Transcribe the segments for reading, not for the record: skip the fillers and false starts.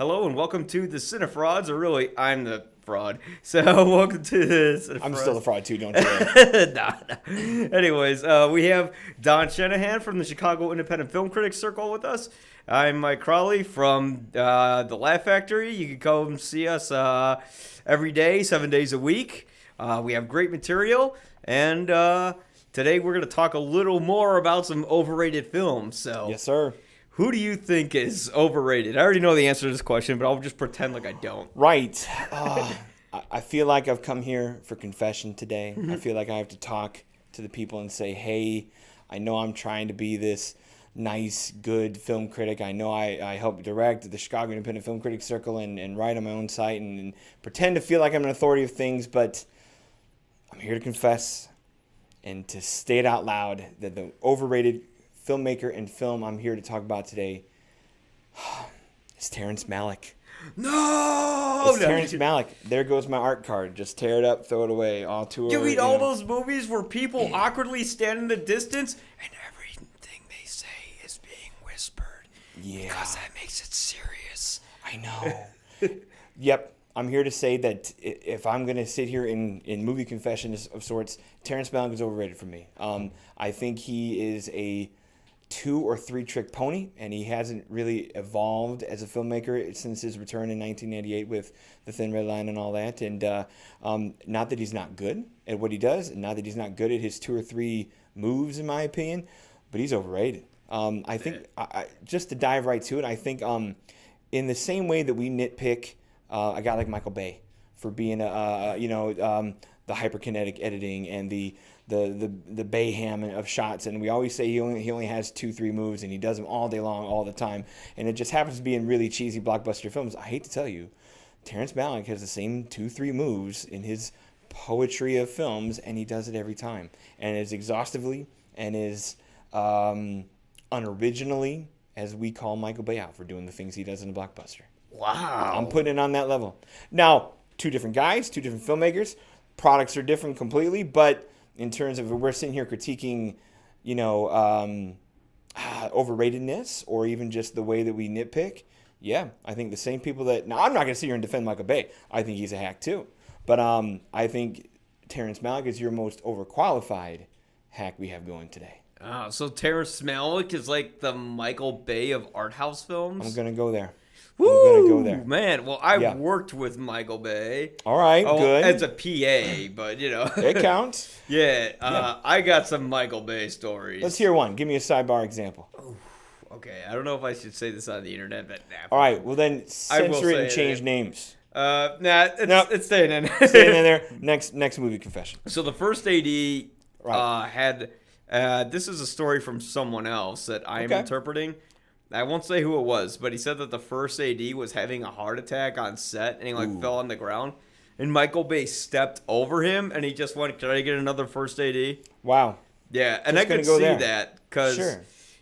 Hello and welcome to the Cinephrauds, or really, I'm the fraud. So, welcome to the Cinephrauds. I'm still the fraud too, don't you? Nah. Anyways, we have Don Shanahan from the Chicago Independent Film Critics Circle with us. I'm Mike Crowley from the Laugh Factory. You can come see us every day, 7 days a week. We have great material, and today we're going to talk a little more about some overrated films. So, Yes, sir. who do you think is overrated? I already know the answer to this question, but I'll just pretend like I don't. Right. I feel like I've come here for confession today. I feel like I have to talk to the people and say, hey, I know I'm trying to be this nice, good film critic. I know I help direct the Chicago Independent Film Critics Circle and write on my own site and pretend to feel like I'm an authority of things, but I'm here to confess and to state out loud that the overrated filmmaker and film I'm here to talk about today is Terrence Malick. No! It's Terrence Malick. There goes my art card. Just tear it up, throw it away. All too. You mean all those movies where people awkwardly stand in the distance and everything they say is being whispered? Yeah. Because that makes it serious. I know. Yep. I'm here to say that if I'm going to sit here in movie confessions of sorts, Terrence Malick is overrated for me. I think he is a 2 or 3 trick pony, and he hasn't really evolved as a filmmaker since his return in 1998 with The Thin Red Line and all that. And not that he's not good at what he does, and not that he's not good at his 2 or 3 moves, in my opinion, but he's overrated. I think, just to dive right to it, I think in the same way that we nitpick a guy like Michael Bay for being the hyperkinetic editing and the Bayham of shots, and we always say he only has 2-3 moves and he does them all day long, all the time, and it just happens to be in really cheesy blockbuster films. I hate to tell you, Terrence Malick has the same 2-3 moves in his poetry of films, and he does it every time, and as exhaustively and as unoriginally as we call Michael Bay out for doing the things he does in a blockbuster. Wow. I'm putting it on that level. Now, 2 different guys, 2 different filmmakers. Products are different completely, but in terms of we're sitting here critiquing, overratedness or even just the way that we nitpick, yeah, I think the same people that... Now, I'm not going to sit here and defend Michael Bay. I think he's a hack too. But I think Terrence Malick is your most overqualified hack we have going today. Oh, so Terrence Malick is like the Michael Bay of art house films? I'm going to go there. Woo, I'm going to go there. Man, well, I worked with Michael Bay. All right, good. As a PA, but, It counts. Yeah, I got some Michael Bay stories. Let's hear one. Give me a sidebar example. Okay, I don't know if I should say this on the internet, but all right, well then censor it and change names. It's staying in. Staying in there. Next movie confession. So the first AD had... this is a story from someone else that I am interpreting. I won't say who it was, but he said that the first AD was having a heart attack on set, and he fell on the ground. And Michael Bay stepped over him, and he just went, "Can I get another first AD?" Wow. Yeah, and I could see that because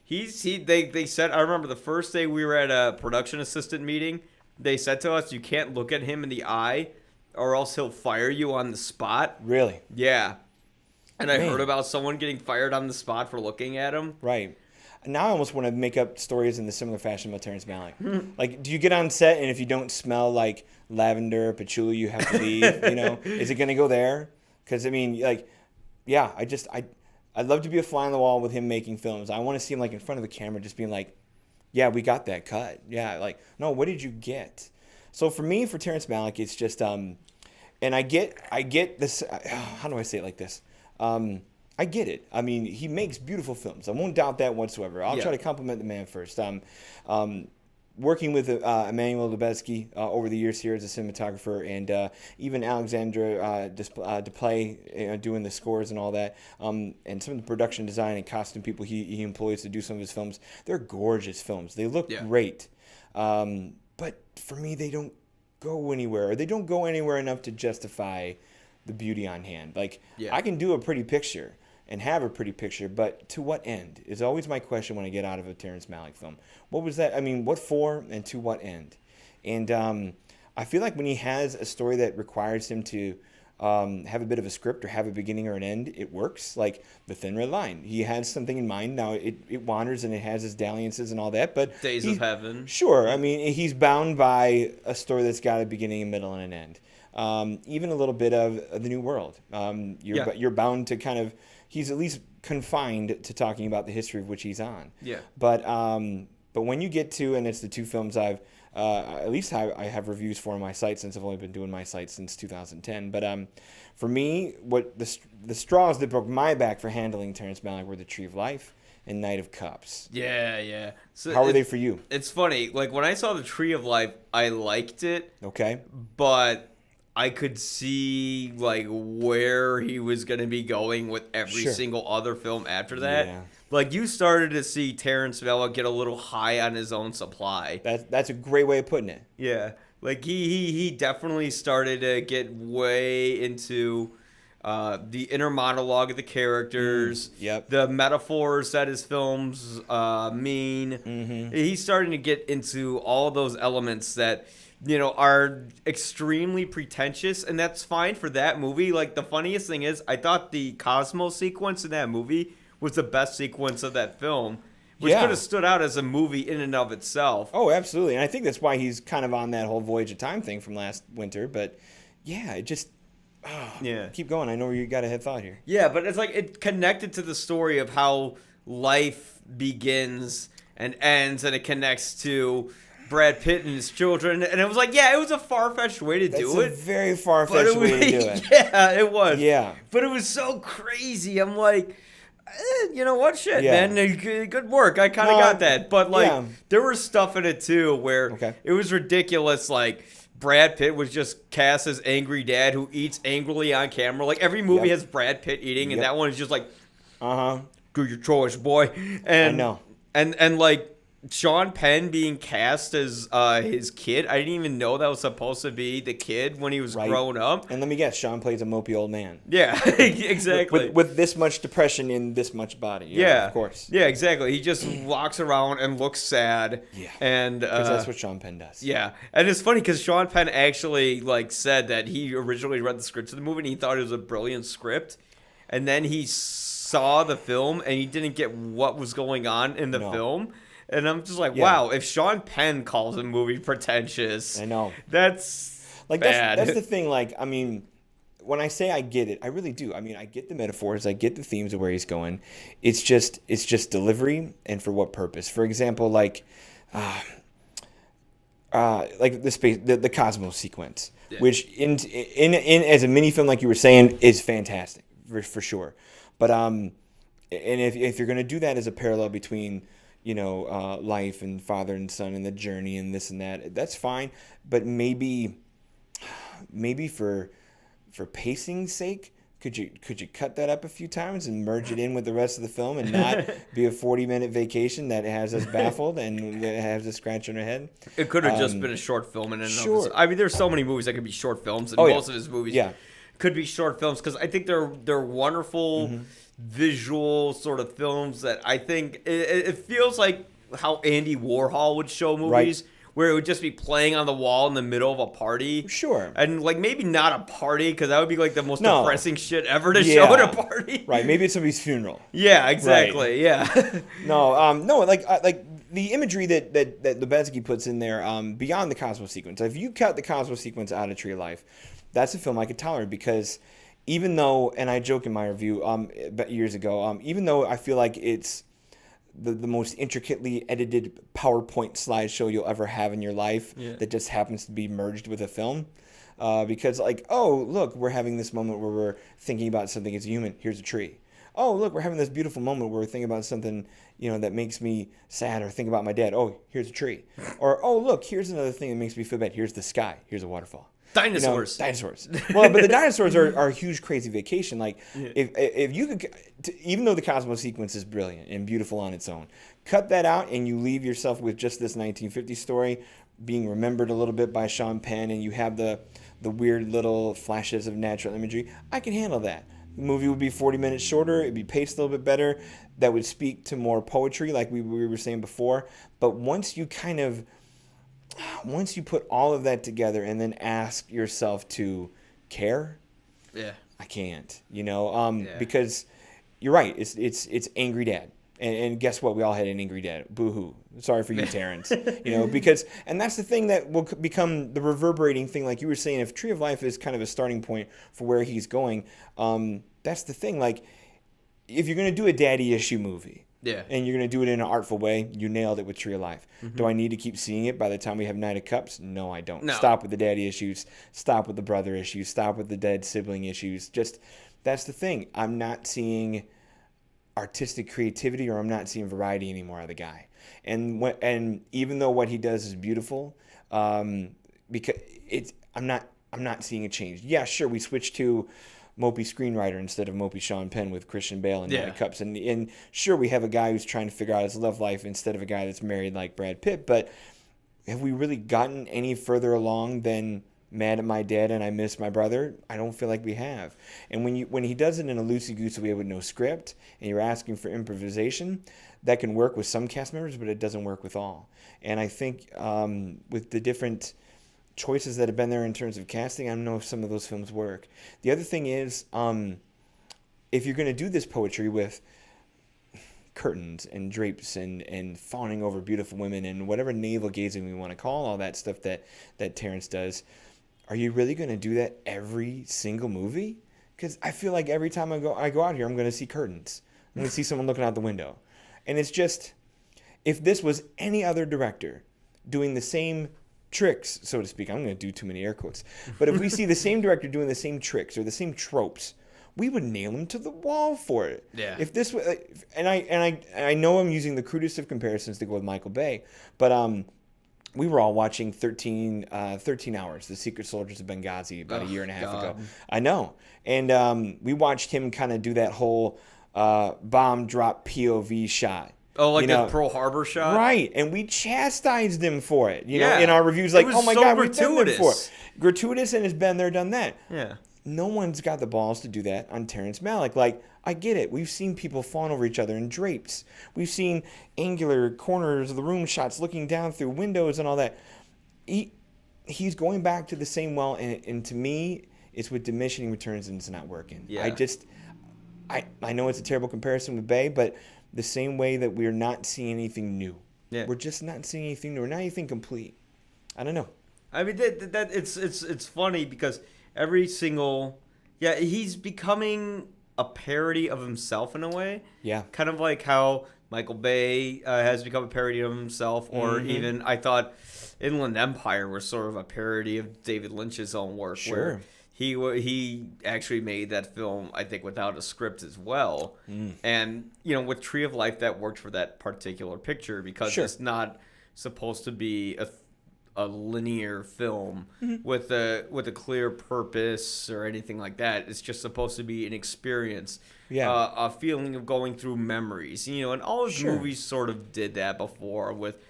they said, I remember the first day we were at a production assistant meeting, they said to us, "You can't look at him in the eye, or else he'll fire you on the spot." Really? Yeah. And I heard about someone getting fired on the spot for looking at him. Right. Now I almost want to make up stories in the similar fashion about Terrence Malick. Like, do you get on set and if you don't smell like lavender or patchouli, you have to leave? Is it going to go there? Because I'd love to be a fly on the wall with him making films. I want to see him in front of the camera, just being like, "Yeah, we got that cut." Yeah, no, what did you get? So for me, for Terrence Malick, it's just and I get this. How do I say it like this? I get it. I mean, he makes beautiful films. I won't doubt that whatsoever. I'll try to compliment the man first. Working with Emmanuel Lubezki over the years here as a cinematographer, and even Alexandra Desplat doing the scores and all that, and some of the production design and costume people he employs to do some of his films. They're gorgeous films. They look great. But for me, they don't go anywhere. Or they don't go anywhere enough to justify the beauty on hand. I can do a pretty picture and have a pretty picture, but to what end is always my question when I get out of a Terrence Malick film. What was that? I mean, what for and to what end? And I feel like when he has a story that requires him to have a bit of a script or have a beginning or an end, it works. Like The Thin Red Line, he has something in mind. Now it wanders and it has its dalliances and all that, but Days of Heaven. Sure, I mean, he's bound by a story that's got a beginning, a middle, and an end. Even a little bit of The New World. You're bound to kind of, he's at least confined to talking about the history of which he's on. Yeah. But when you get to, and it's the two films I have reviews for on my site, since I've only been doing my site since 2010. But for me, what the straws that broke my back for handling Terrence Malick were The Tree of Life and Night of Cups. Yeah. So how were they for you? It's funny. Like, when I saw The Tree of Life, I liked it. Okay. But I could see, like, where he was going to be going with every single other film after that. Yeah. Like, you started to see Terrence Malick get a little high on his own supply. That's a great way of putting it. Yeah. Like, he definitely started to get way into the inner monologue of the characters. Yep. The metaphors that his films mean. Mm-hmm. He's starting to get into all those elements that, are extremely pretentious, and that's fine for that movie. Like, the funniest thing is, I thought the Cosmo sequence in that movie was the best sequence of that film, which could have stood out as a movie in and of itself. Oh, absolutely. And I think that's why he's kind of on that whole Voyage of Time thing from last winter. But, yeah, it just... keep going. I know you got a head thought here. Yeah, but it's like it connected to the story of how life begins and ends, and it connects to Brad Pitt and his children. And it was like, it was a far-fetched way to do it. That's a very far-fetched way to do it. Yeah, it was. Yeah. But it was so crazy. I'm like... you know what? Shit, man. Good work. I kind of got that. But, there was stuff in it, too, where it was ridiculous. Like, Brad Pitt was just cast as angry dad who eats angrily on camera. Like, every movie has Brad Pitt eating, and that one is just like, do your choice, boy. And, I know. And, like, Sean Penn being cast as his kid. I didn't even know that was supposed to be the kid when he was grown up. And let me guess, Sean plays a mopey old man. Yeah, exactly. With this much depression in this much body. Yeah, of course. Yeah, exactly. He just walks around and looks sad. Yeah, and because that's what Sean Penn does. Yeah, and it's funny because Sean Penn actually said that he originally read the script of the movie and he thought it was a brilliant script, and then he saw the film and he didn't get what was going on in the film. And I'm just like, wow, if Sean Penn calls a movie pretentious, I know. That's bad. That's the thing. Like, I mean, when I say I get it, I really do. I mean, I get the metaphors, I get the themes of where he's going. It's just delivery and for what purpose. For example, like the Cosmos sequence, which in as a mini film, like you were saying, is fantastic for sure. But and if you're gonna do that as a parallel between life and father and son and the journey and this and that, that's fine. But maybe for pacing's sake, could you cut that up a few times and merge it in with the rest of the film and not be a 40-minute vacation that has us baffled and has us scratching our head? It could have just been a short film in and of itself. I mean, there's so many movies that could be short films, and most of his movies could be short films because I think they're wonderful. Visual sort of films that I think it feels like how Andy Warhol would show movies, where it would just be playing on the wall in the middle of a party. Sure. And maybe not a party, because that would be like the most depressing shit ever to show at a party. Right. Maybe it's somebody's funeral. Yeah. Exactly. Right. Yeah. No. Like the imagery that Lubezki puts in there, beyond the Cosmo sequence. If you cut the Cosmo sequence out of Tree of Life, that's a film I could tolerate because. Even though, and I joke in my review years ago, even though I feel like it's the most intricately edited PowerPoint slideshow you'll ever have in your life that just happens to be merged with a film, because look, we're having this moment where we're thinking about something as a human. Here's a tree. Oh, look, we're having this beautiful moment where we're thinking about something, that makes me sad or think about my dad. Oh, here's a tree. Or, oh, look, here's another thing that makes me feel bad. Here's the sky. Here's a waterfall. Dinosaurs. Well, but the dinosaurs are a huge, crazy vacation. Like, if you could, even though the Cosmo sequence is brilliant and beautiful on its own, cut that out and you leave yourself with just this 1950s story being remembered a little bit by Sean Penn, and you have the weird little flashes of natural imagery, I can handle that. The movie would be 40 minutes shorter. It'd be paced a little bit better. That would speak to more poetry, like we were saying before. But once you put all of that together and then ask yourself to care, Yeah. I can't, you know, Yeah. because you're right. It's angry dad. And guess what? We all had an angry dad. Boo-hoo. Sorry for you, Terrence. You know, because, and that's the thing that will become the reverberating thing. Like you were saying, if Tree of Life is kind of a starting point for where he's going, that's the thing. Like, if you're going to do a daddy issue movie, Yeah. and you're going to do it in an artful way, you nailed it with Tree of Life. Do I need to keep seeing it by the time we have Knight of Cups? No, I don't. No. Stop with the daddy issues. Stop with the brother issues. Stop with the dead sibling issues. Just, that's the thing. I'm not seeing artistic creativity, or I'm not seeing variety anymore out of the guy. And even though what he does is beautiful, because I'm not seeing a change. Yeah, sure, we switched to mopey screenwriter instead of mopey Sean Penn with Christian Bale and Knight of Cups, and sure, we have a guy who's trying to figure out his love life instead of a guy that's married like Brad Pitt. But have we really gotten any further along than Mad at My Dad and I Miss My Brother? I don't feel like we have. And when he does it in a loosey-goosey way with no script, and you're asking for improvisation, that can work with some cast members, but it doesn't work with all. And I think with the different choices that have been there in terms of casting, I don't know if some of those films work. The other thing is, if you're going to do this poetry with curtains and drapes and fawning over beautiful women and whatever navel gazing we want to call all that stuff that Terrence does, are you really going to do that every single movie? Because I feel like every time I go out here, I'm going to see curtains. I'm going to see someone looking out the window. And it's just, if this was any other director doing the same tricks, so to speak, I'm going to do too many air quotes, but if we see the same director doing the same tricks or the same tropes, we would nail him to the wall for it. Yeah. If this was, and I know I'm using the crudest of comparisons to go with Michael Bay, but we were all watching 13 Hours, The Secret Soldiers of Benghazi, about a year and a half ago. I know. And we watched him kind of do that whole bomb drop POV shot. Oh, like that Pearl Harbor shot? Right. And we chastised him for it. You know, in our reviews, like, oh my God, we've done that before. Gratuitous, and has been there, done that. Yeah. No one's got the balls to do that on Terrence Malick. Like, I get it. We've seen people fawn over each other in drapes. We've seen angular corners of the room shots looking down through windows and all that. He's going back to the same well, and to me, it's with diminishing returns and it's not working. Yeah. I know it's a terrible comparison with Bay, but the same way that we're not seeing anything new. Yeah. We're just not seeing anything new. We're not anything complete. I don't know. I mean, that it's funny because every single, he's becoming a parody of himself in a way. Yeah. Kind of like how Michael Bay has become a parody of himself, or even I thought Inland Empire was sort of a parody of David Lynch's own work. Sure. Where he actually made that film, I think, without a script as well. And, with Tree of Life, that worked for that particular picture because it's not supposed to be a linear film with a clear purpose or anything like that. It's just supposed to be an experience, a feeling of going through memories. And all his movies sort of did that before with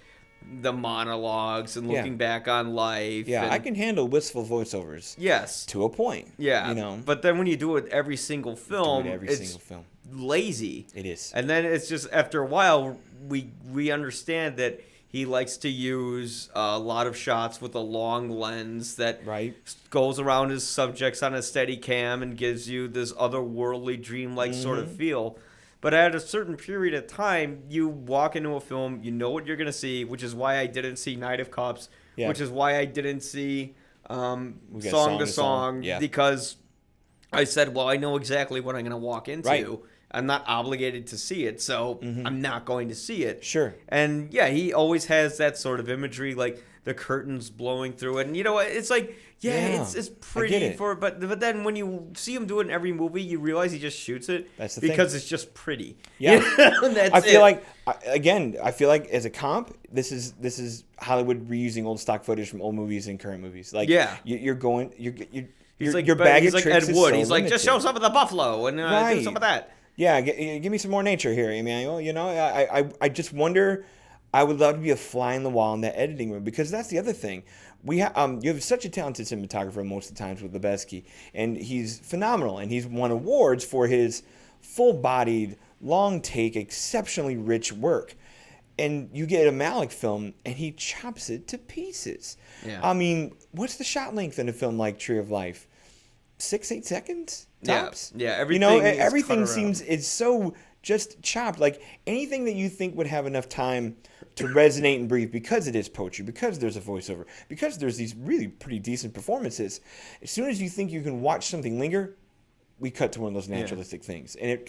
the monologues and looking back on life. Yeah, and I can handle wistful voiceovers. Yes. To a point. Yeah. But then when you do it every single film, it's lazy. It is. And then it's just, after a while, we understand that he likes to use a lot of shots with a long lens that goes around his subjects on a steady cam and gives you this otherworldly, dreamlike sort of feel. But at a certain period of time, you walk into a film, you know what you're going to see, which is why I didn't see Knight of Cups, which is why I didn't see Song to Song, because I said, well, I know exactly what I'm going to walk into. Right. I'm not obligated to see it, so I'm not going to see it. Sure. And, he always has that sort of imagery, like the curtains blowing through it. And, it's like, it's pretty but then when you see him do it in every movie, you realize he just shoots it. That's the because thing. it's just pretty. Yeah. That's I feel like, as a comp, this is Hollywood reusing old stock footage from old movies and current movies. Like, you're He's like, your bag of like tricks Ed Wood. So He's like, just show some of the buffalo and do some of that. Yeah, give me some more nature here, Emmanuel. I just wonder. I would love to be a fly in the wall in that editing room, because that's the other thing. You have such a talented cinematographer most of the times with Lebesky, and he's phenomenal, and he's won awards for his full-bodied, long-take, exceptionally rich work. And you get a Malick film, and he chops it to pieces. Yeah. I mean, what's the shot length in a film like Tree of Life? 6-8 seconds tops. Yeah, everything. Everything seems it's so just chopped. Like anything that you think would have enough time to resonate and breathe, because it is poetry, because there's a voiceover, because there's these really pretty decent performances. As soon as you think you can watch something linger, we cut to one of those naturalistic things, and it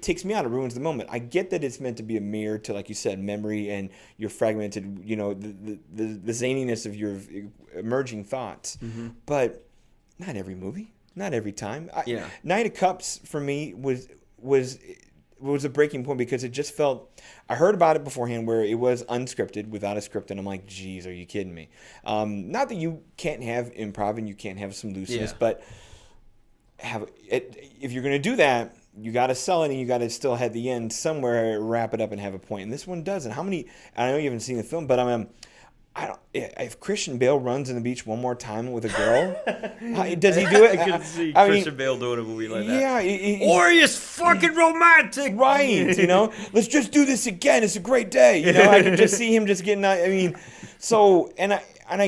takes me out. It ruins the moment. I get that it's meant to be a mirror to, like you said, memory and your fragmented, the zaniness of your emerging thoughts, but not every movie, not every time. Night of Cups for me was a breaking point, because it just felt, I heard about it beforehand where it was unscripted, without a script, and I'm like, geez, are you kidding me? Not that you can't have improv and you can't have some looseness, but if you're going to do that, you got to sell it, and you got to still at the end somewhere wrap it up and have a point. And this one doesn't. How many? I know you haven't seen the film, but I don't. If Christian Bale runs on the beach one more time with a girl, does he do it? I can see Christian Bale doing a movie like that. Yeah, or he's fucking romantic, right? Let's just do this again. It's a great day. I can just see him just getting. I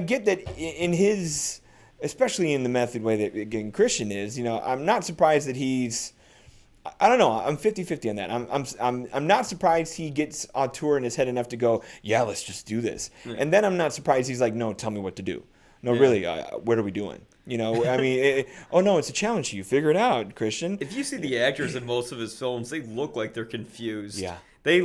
get that in his, especially in the method way that again Christian is. I'm not surprised that he's. I don't know. I'm 50-50 on that. I'm not surprised he gets auteur in his head enough to go, yeah, let's just do this. Yeah. And then I'm not surprised he's like, no, tell me what to do. No, really, what are we doing? Oh no, it's a challenge to you. Figure it out, Christian. If you see the actors in most of his films, they look like they're confused. Yeah. They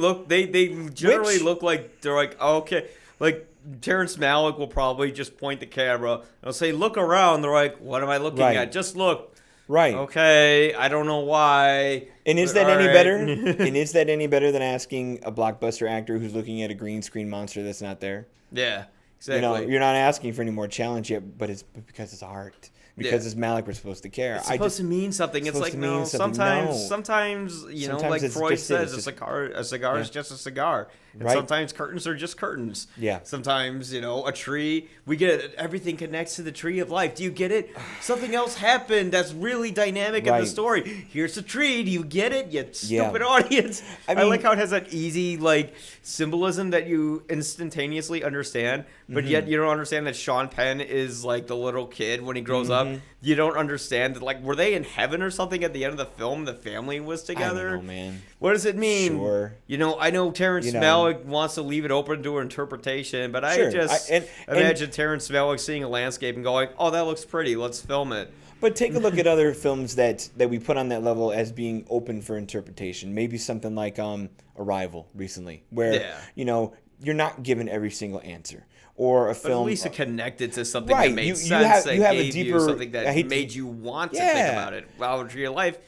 generally look like they're like, oh, okay. Like Terrence Malick will probably just point the camera and I'll say, look around. They're like, what am I looking at? Just look. Right. Okay, I don't know why. And is that any better? And is that any better than asking a blockbuster actor who's looking at a green screen monster that's not there? Yeah, exactly. You're not asking for any more challenge yet, but it's because it's art. Because it's Malick, we're supposed to care. It's supposed to mean something. It's like, no, sometimes, sometimes like Freud says, a cigar is just a cigar. And sometimes curtains are just curtains. Yeah. Sometimes, a tree, we get it, everything connects to the tree of life. Do you get it? Something else happened that's really dynamic in the story. Here's the tree. Do you get it, you stupid audience? I like how it has that easy, symbolism that you instantaneously understand, but yet you don't understand that Sean Penn is like the little kid when he grows up. You don't understand that, were they in heaven or something at the end of the film? The family was together. I don't know, man. What does it mean? Sure. I know Terrence Malick wants to leave it open to interpretation, but I imagine Terrence Malick seeing a landscape and going, "Oh, that looks pretty. Let's film it." But take a look at other films that we put on that level as being open for interpretation. Maybe something like Arrival recently, where you're not given every single answer. Or a film, but at least it connected to something that made sense. You have a deeper, something that made you want to think about it. Wow, for your life,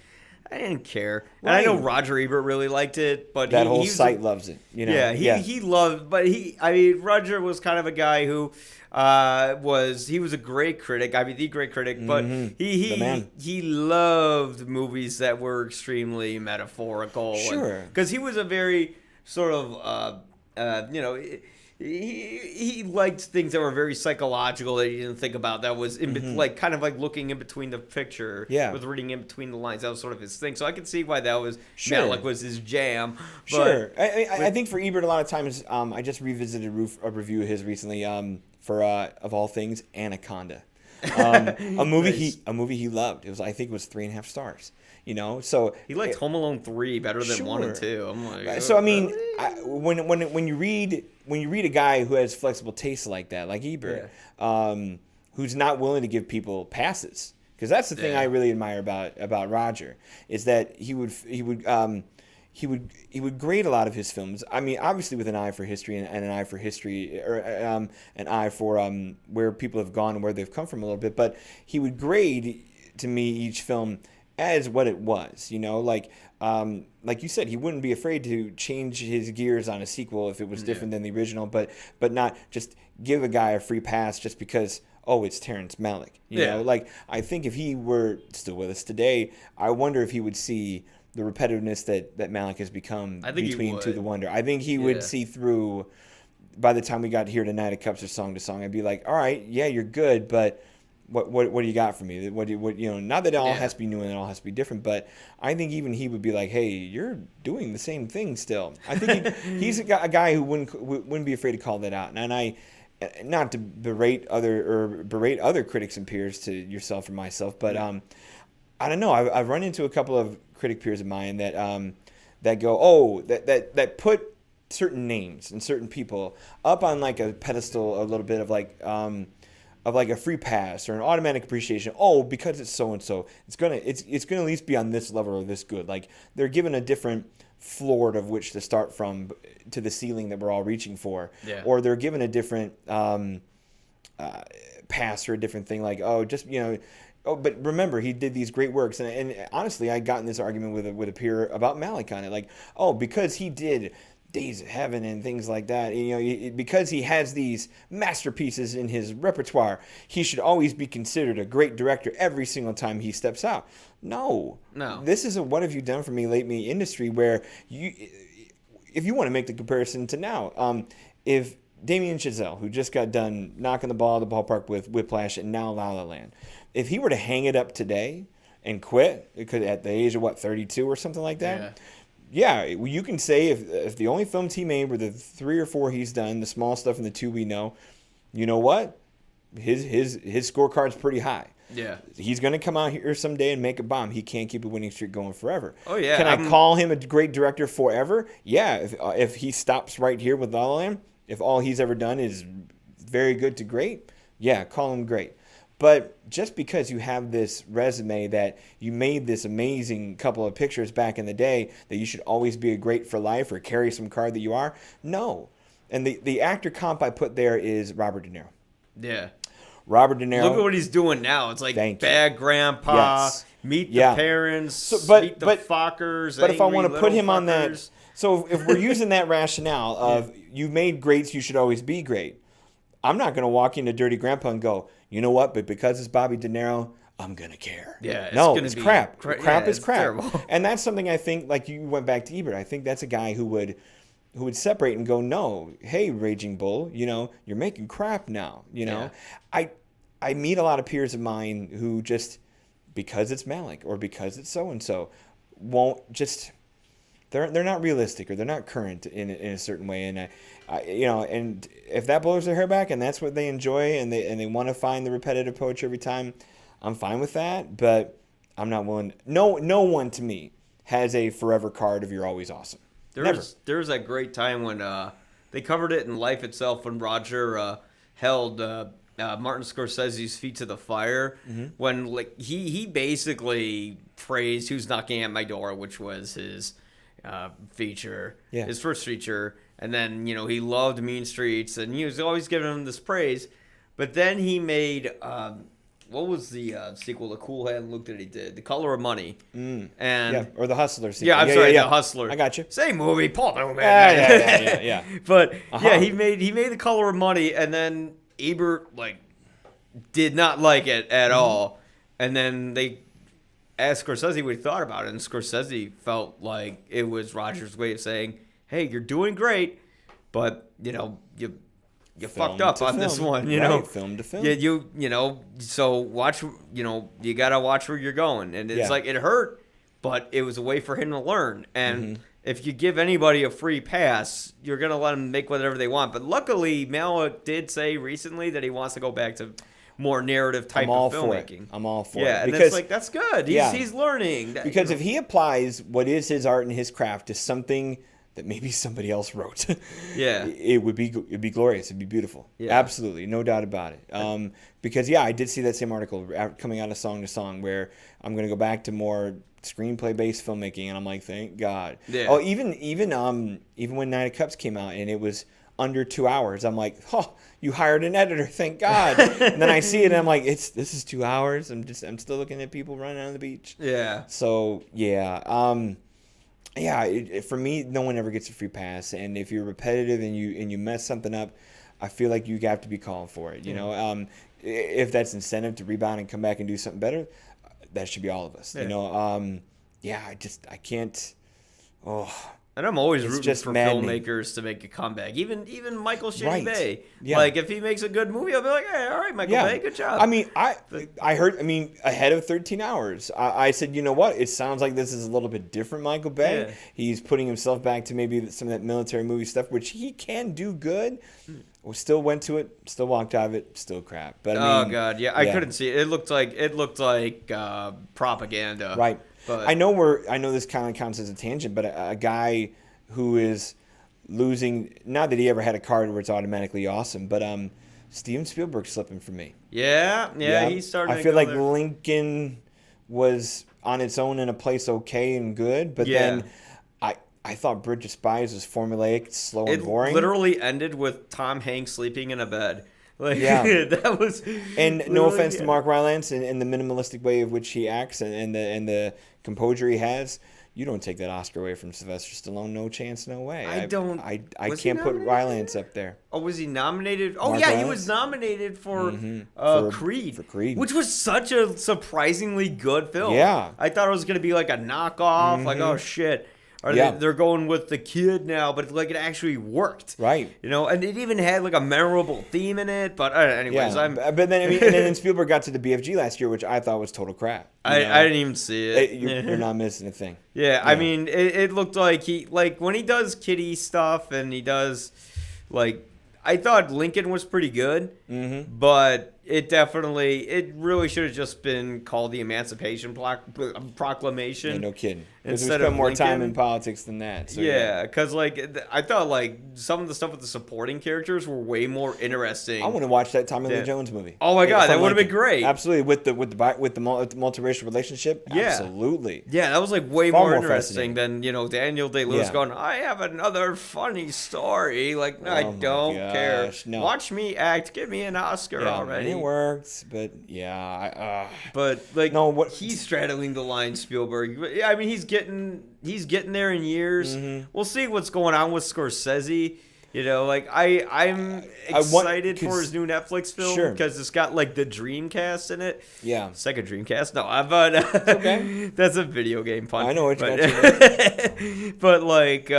I didn't care. And I know Roger Ebert really liked it, but that whole site loves it. He loved. But Roger was kind of a guy who was a great critic. The great critic. But he loved movies that were extremely metaphorical. Sure, because he was a very sort of He liked things that were very psychological that he didn't think about. That was kind of like looking in between the picture. Yeah. With reading in between the lines. That was sort of his thing. So I could see why that was Malick was his jam. Sure. I think for Ebert, a lot of times, I just revisited a review of his recently for of all things, Anaconda. A movie he loved. I think it was 3.5 stars. So he liked Home Alone 3 better than 1 and 2. I'm like, so I mean, when you read a guy who has flexible tastes like that, like Ebert, who's not willing to give people passes, because that's the thing I really admire about Roger, is that he would grade a lot of his films. I mean, obviously with an eye for history and an eye for history, or an eye for where people have gone and where they've come from a little bit. But he would grade to me each film as what it was, like you said, he wouldn't be afraid to change his gears on a sequel if it was different than the original, but not just give a guy a free pass just because, it's Terrence Malick. You know, I think if he were still with us today, I wonder if he would see the repetitiveness that Malick has become between To the Wonder. I think he would see through, by the time we got here to Night of Cups or Song to Song, I'd be like, all right, yeah, you're good, but what do you got for me? Not that it all has to be new and it all has to be different, but I think even he would be like, hey, you're doing the same thing still. I think he's a guy who wouldn't be afraid to call that out. And not to berate other critics and peers to yourself or myself, but I don't know. I've run into a couple of critic peers of mine that go, that put certain names and certain people up on like a pedestal, a little bit of like a free pass or an automatic appreciation. Oh, because it's so and so, it's gonna at least be on this level or this good. Like they're given a different floor of which to start from to the ceiling that we're all reaching for, or they're given a different pass or a different thing. Like, oh, just oh, but remember, he did these great works, and honestly, I got in this argument with a peer about Malick on it. Like, oh, because he did Days of Heaven and things like that, because he has these masterpieces in his repertoire, he should always be considered a great director every single time he steps out. No. This is a what have you done for me lately industry where if you want to make the comparison to now, if Damien Chazelle, who just got done knocking the ball out of the ballpark with Whiplash and now La La Land, if he were to hang it up today and quit, it could at the age of 32 or something like that. Yeah, you can say if the only films he made were the 3 or 4 he's done, the small stuff and the 2 we know, you know what? His scorecard's pretty high. Yeah. He's going to come out here someday and make a bomb. He can't keep a winning streak going forever. Oh, yeah. Can I call him a great director forever? Yeah. If he stops right here with La La Land, if all he's ever done is very good to great, yeah, call him great. But just because you have this resume that you made this amazing couple of pictures back in the day that you should always be a great for life or carry some card that you are, no. And the actor comp I put there is Robert De Niro. Yeah. Robert De Niro. Look at what he's doing now. It's like Bad Grandpa, Yes. Meet the Parents, Meet the Fockers. But if I want to put him fuckers. on that, so if we're using that rationale of you made greats, you should always be great. I'm not going to walk into Dirty Grandpa and go, you know what? But because it's Bobby De Niro, I'm going to care. Yeah, it's crap. Crap is crap. Terrible. And that's something I think, like you went back to Ebert, I think that's a guy who would separate and go, no, hey, Raging Bull, you're making crap now. I meet a lot of peers of mine who just, because it's Malick or because it's so-and-so, won't just... They're not realistic or they're not current in a certain way, and and if that blows their hair back and that's what they enjoy and they want to find the repetitive poetry every time, I'm fine with that. But I'm not willing. No one to me has a forever card of you're always awesome. There was that great time when they covered it in Life Itself when Roger held Martin Scorsese's feet to the fire when he basically praised Who's Knocking at My Door, which was his feature, his first feature, and then he loved Mean Streets, and he was always giving him this praise. But then he made what was the sequel to Cool Hand Luke that he did? The Color of Money, or the Hustler sequel. Yeah, I'm sorry, The Hustler. I got you. Same movie, Paul Newman. Yeah. But he made The Color of Money, and then Ebert did not like it at all, and then they asked Scorsese what he thought about it, and Scorsese felt like it was Roger's way of saying, "Hey, you're doing great, but you fucked up on this one, film to film. Yeah, so watch, you gotta watch where you're going, and it's like it hurt, but it was a way for him to learn, and if you give anybody a free pass, you're gonna let them make whatever they want. But luckily, Malick did say recently that he wants to go back to more narrative type of filmmaking. I'm all for it. Yeah, and because that's good. He's learning. Because if he applies what is his art and his craft to something that maybe somebody else wrote, it'd be glorious. It'd be beautiful. Yeah. Absolutely, no doubt about it. Because I did see that same article coming out of Song to Song where I'm going to go back to more screenplay based filmmaking, and I'm like, thank God. Yeah. Oh, even when Night of Cups came out and it was under 2 hours, I'm like, oh, you hired an editor, thank God. And then I see it and I'm like, this is 2 hours. I'm still looking at people running on the beach. Yeah. So for me, no one ever gets a free pass, and if you're repetitive and you mess something up, I feel like you have to be calling for it. If that's incentive to rebound and come back and do something better, that should be all of us. Yeah. I can't. Oh. And I'm always rooting for filmmakers to make a comeback. Even Michael Shitty Bay. Yeah. Like, if he makes a good movie, I'll be like, hey, all right, Michael Bay, good job. I mean, I heard, ahead of 13 Hours, I said, you know what? It sounds like this is a little bit different Michael Bay. Yeah. He's putting himself back to maybe some of that military movie stuff, which he can do good. Still went to it, still walked out of it, still crap. But Oh god, yeah, I couldn't see it. It looked like propaganda. Right. But I know this kind of counts as a tangent, but a guy who is losing, not that he ever had a card where it's automatically awesome, but Steven Spielberg's slipping for me. Yeah, he's starting. I feel like Lincoln was on its own in a place okay and good, but then I thought Bridge of Spies was formulaic, slow, and boring. It literally ended with Tom Hanks sleeping in a bed. Like, that was. And no offense to Mark Rylance and the minimalistic way of which he acts and the composure he has. You don't take that Oscar away from Sylvester Stallone. No chance, no way. I can't put Rylance up there. Oh, was he nominated? Oh, Mark yeah, Rylance? He was nominated for Creed. For Creed. Which was such a surprisingly good film. Yeah. I thought it was going to be like a knockoff. Like, oh, shit. They're going with the kid now, but like it actually worked. Right. You know, and it even had like a memorable theme in it. But anyways, but then and then Spielberg got to the BFG last year, which I thought was total crap. I didn't even see it. You're not missing a thing. Yeah, I mean, it looked like when he does kiddie stuff and he does like, I thought Lincoln was pretty good, but it really should have just been called the Emancipation Proclamation. Yeah, no kidding. Because we Instead spent of more Lincoln. time in politics than that. So because I thought like some of the stuff with the supporting characters were way more interesting. I want to watch that Tommy Lee Jones movie. Oh my god, that would have been great. Absolutely, with the multiracial relationship. Yeah. Absolutely. Yeah, that was like way Far more more interesting than Daniel Day-Lewis going, I have another funny story. Like, I don't care. No. Watch me act. Give me an Oscar already. It works, but but like, no, he's straddling the line, Spielberg. I mean, he's getting there in years. We'll see what's going on with Scorsese. You know, like I'm excited for his new Netflix film because it's got like the Dreamcast in it. Yeah, Sega Dreamcast. No, but okay. That's a video game pun. I know what you got. But like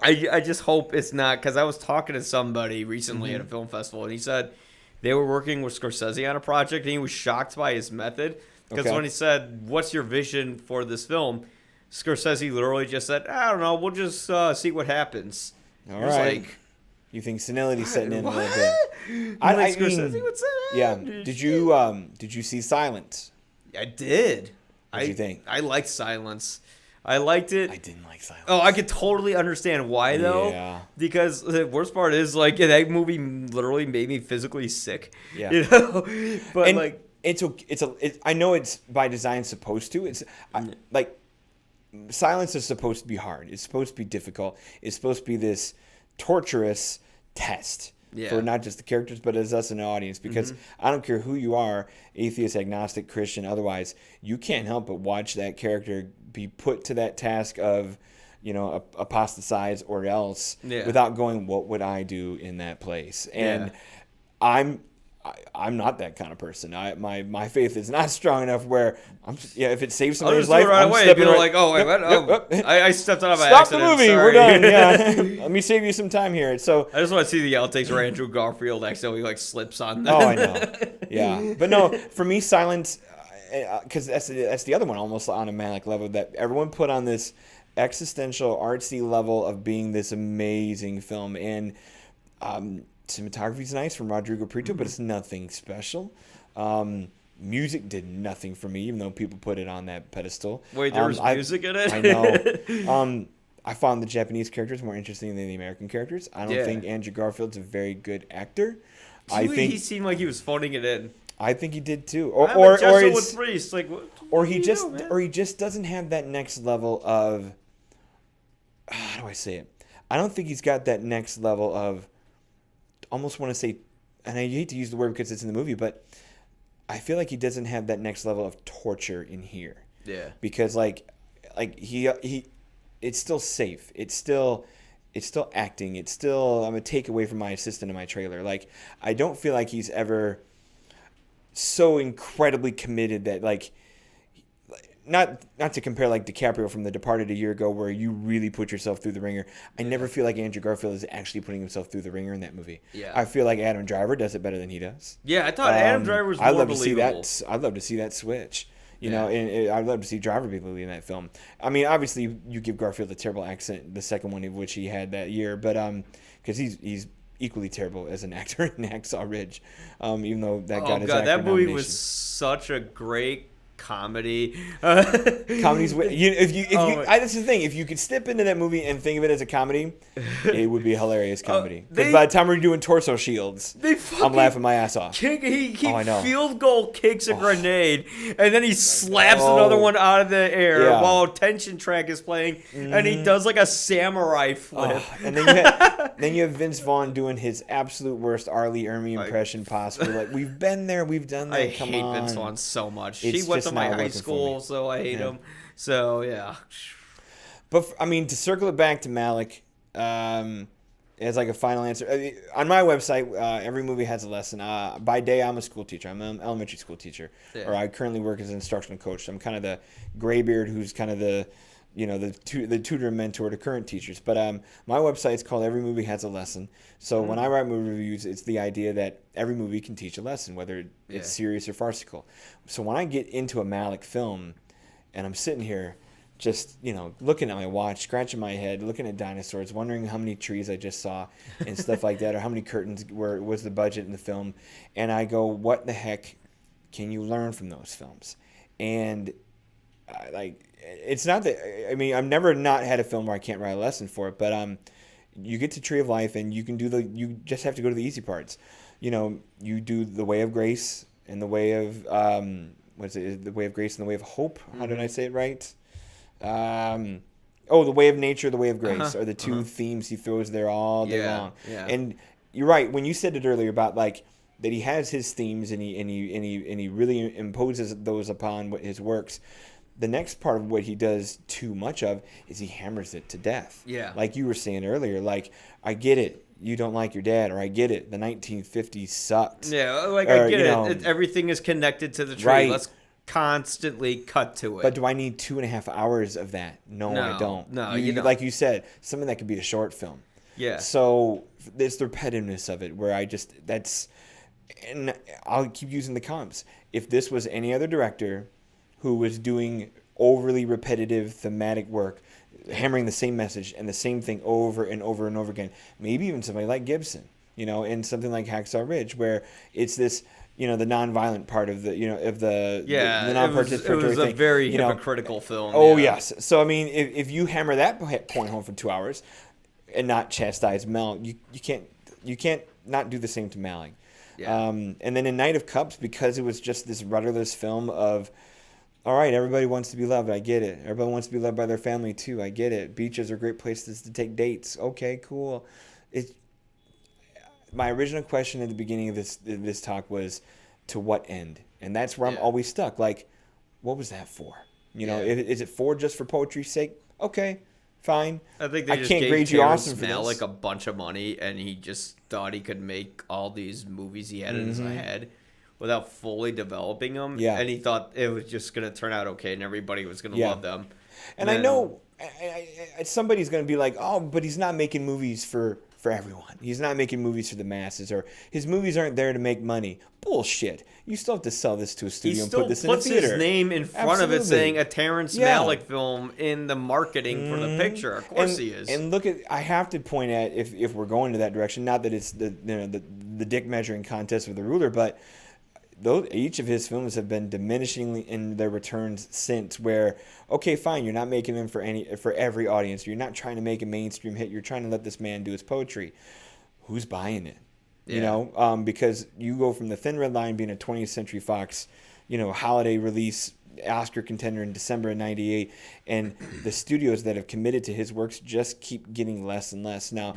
I just hope it's not, because I was talking to somebody recently at a film festival and he said they were working with Scorsese on a project and he was shocked by his method because when he said, "What's your vision for this film?" Scorsese literally just said, "I don't know. We'll just see what happens." All right. Like, you think senility's setting in a little bit? Scorsese would say that. Yeah. Did you see Silence? I did. What did you think? I liked Silence. I liked it. I didn't like Silence. Oh, I could totally understand why though. Yeah. Because the worst part is like that movie literally made me physically sick. Yeah. You know. But I know it's by design supposed to. Like Silence is supposed to be hard. It's supposed to be difficult. It's supposed to be this torturous test for not just the characters, but as us in the audience. Because I don't care who you are, atheist, agnostic, Christian, otherwise, you can't help but watch that character be put to that task of, apostatize or else without going, what would I do in that place? And I'm not that kind of person. My faith is not strong enough where if it saves somebody's life, right I'm away. stepping You're right. like, oh wait, what? I stepped out of my Stop accident. the movie. Sorry. We're done. Yeah, let me save you some time here. So I just want to see the outtakes where Andrew Garfield accidentally like slips on them. Oh, I know. Yeah, but no, for me, Silence, because that's the other one almost on a Malick level that everyone put on this existential artsy level of being this amazing film, and cinematography's nice from Rodrigo Prieto, but it's nothing special. Music did nothing for me, even though people put it on that pedestal. Wait, there was music in it? I know. I found the Japanese characters more interesting than the American characters. I don't think Andrew Garfield's a very good actor. I think he seemed like he was phoning it in. I think he did too, or he just doesn't have that next level of. How do I say it? I don't think he's got that next level of. Almost want to say, and I hate to use the word because it's in the movie, but I feel like he doesn't have that next level of torture in here. Yeah. Because like he, it's still safe. It's still acting. It's still I'm a takeaway from my assistant in my trailer. Like I don't feel like he's ever so incredibly committed that like. Not to compare like DiCaprio from The Departed a year ago where you really put yourself through the ringer. I never feel like Andrew Garfield is actually putting himself through the ringer in that movie. Yeah. I feel like Adam Driver does it better than he does. Yeah, I thought Adam Driver was more believable. I'd love to see that switch. You know, and I'd love to see Driver be believable in that film. I mean, obviously you give Garfield a terrible accent, the second one of which he had that year, but because he's equally terrible as an actor in Hacksaw Ridge, even though that got his God, actor that movie nomination. was such a great comedy. Comedies, that's the thing. If you could step into that movie and think of it as a comedy, it would be a hilarious comedy. Because by the time we're doing torso shields, I'm laughing my ass off. He I know. field goal kicks a grenade, and then he slaps another one out of the air while a tension track is playing, and he does like a samurai flip. And then you have Vince Vaughn doing his absolute worst R. Lee Ermey impression possible. Like, we've been there, we've done that. I Come hate on. Vince Vaughn so much. It's He went just to my not high working for school, me. so I hate him. So yeah. But to circle it back to Malick, as like a final answer, on my website, every movie has a lesson. By day, I'm a school teacher. I'm an elementary school teacher, or I currently work as an instructional coach. So I'm kind of the graybeard who's kind of the tutor and mentor to current teachers. But my website's called Every Movie Has a Lesson. So when I write movie reviews, it's the idea that every movie can teach a lesson, whether it's serious or farcical. So when I get into a Malick film, and I'm sitting here just, looking at my watch, scratching my head, looking at dinosaurs, wondering how many trees I just saw and stuff like that, or how many curtains was the budget in the film. And I go, what the heck can you learn from those films? And it's not that, I've never not had a film where I can't write a lesson for it, but you get to Tree of Life and you can you just have to go to the easy parts. You do The Way of Grace and The Way of, The Way of Grace and The Way of Hope. How did I say it right? The Way of Nature, The Way of Grace are the two themes he throws there all day long. Yeah. And you're right when you said it earlier about that he has his themes and he really imposes those upon his works. The next part of what he does too much of is he hammers it to death. Yeah. Like you were saying earlier, I get it. You don't like your dad, or I get it. The 1950s sucked. Yeah, I get it. Everything is connected to the tree. Right. Let's constantly cut to it. But do I need 2.5 hours of that? No, I don't. No, you don't. Like you said, something that could be a short film. Yeah. So there's the repetitiveness of it where and I'll keep using the comps. If this was any other director who was doing overly repetitive thematic work, hammering the same message and the same thing over and over and over again, maybe even somebody like Gibson, and something like Hacksaw Ridge, where it's this, the nonviolent part of the, the non-participatory thing. It was a very hypocritical film. Oh, yes. So, if you hammer that point home for 2 hours and not chastise Mel, you can't not do the same to Malick. Yeah. And then in Night of Cups, because it was just this rudderless film of, all right, everybody wants to be loved. I get it. Everybody wants to be loved by their family, too. I get it. Beaches are great places to take dates. Okay, cool. My original question at the beginning of this talk was, to what end? And that's where I'm always stuck. Like, what was that for? Is it just for poetry's sake? Okay, fine. I think they just can't gave grade you awesome for Malick this. a bunch of money, and he just thought he could make all these movies he had in his head without fully developing them. Yeah. And he thought it was just going to turn out okay and everybody was going to love them. And I know somebody's going to be like, oh, but he's not making movies for everyone. He's not making movies for the masses, or his movies aren't there to make money. Bullshit. You still have to sell this to a studio and put this in a theater. He still puts his name in front of it saying a Terrence Malick film in the marketing for the picture. Of course he is. And look I have to point at, if we're going to that direction, not that it's the dick measuring contest with the ruler, but each of his films have been diminishing in their returns since, where, okay, fine, you're not making them for every audience. You're not trying to make a mainstream hit. You're trying to let this man do his poetry. Who's buying it? Yeah. Because you go from The Thin Red Line being a 20th Century Fox, holiday release, Oscar contender in December of 98, and the studios that have committed to his works just keep getting less and less. Now,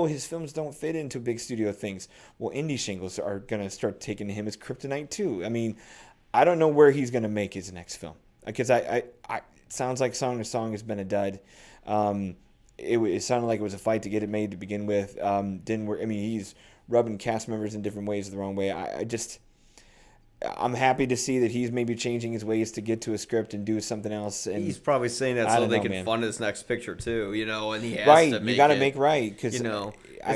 his films don't fit into big studio things. Well, indie shingles are going to start taking him as kryptonite too. I don't know where he's going to make his next film, because it sounds like Song to Song has been a dud. It sounded like it was a fight to get it made to begin with. Didn't work. He's rubbing cast members in different ways the wrong way. I'm happy to see that he's maybe changing his ways to get to a script and do something else. And he's probably saying that so they can fund his next picture too, and he has to make it. You got to make right, because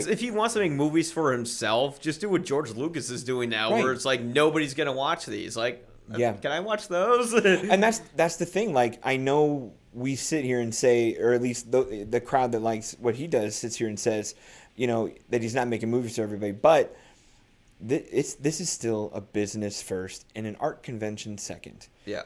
if he wants to make movies for himself, just do what George Lucas is doing now, where it's like nobody's gonna watch these. Like, can I watch those? And that's the thing. Like, I know we sit here and say, or at least the crowd that likes what he does sits here and says, that he's not making movies for everybody. But this is still a business first and an art convention second. Yeah.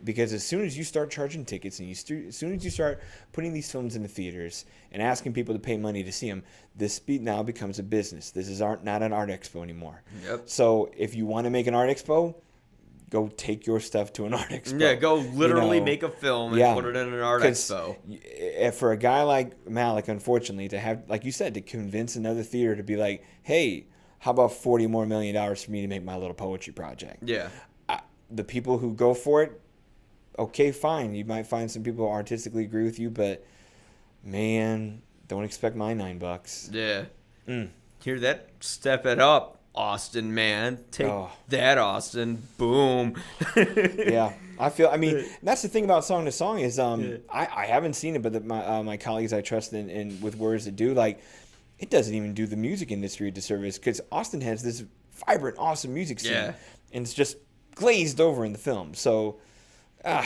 Because as soon as you start charging tickets and as soon as you start putting these films in the theaters and asking people to pay money to see them, this now becomes a business. This is not an art expo anymore. Yep. So if you want to make an art expo, go take your stuff to an art expo. Yeah, go literally make a film and put it in an art expo. For a guy like Malick, unfortunately, to have, like you said, to convince another theater to be like, hey, how about $40 more million for me to make my little poetry project? Yeah. The people who go for it, okay, fine. You might find some people who artistically agree with you, but man, don't expect my $9. Yeah. Hear that? Step it up, Austin, man. Take that, Austin. Boom. Yeah. I mean, that's the thing about Song to Song is I haven't seen it, but my colleagues I trust in with words that do, like, it doesn't even do the music industry a disservice because Austin has this vibrant, awesome music scene. Yeah. And it's just glazed over in the film. So, I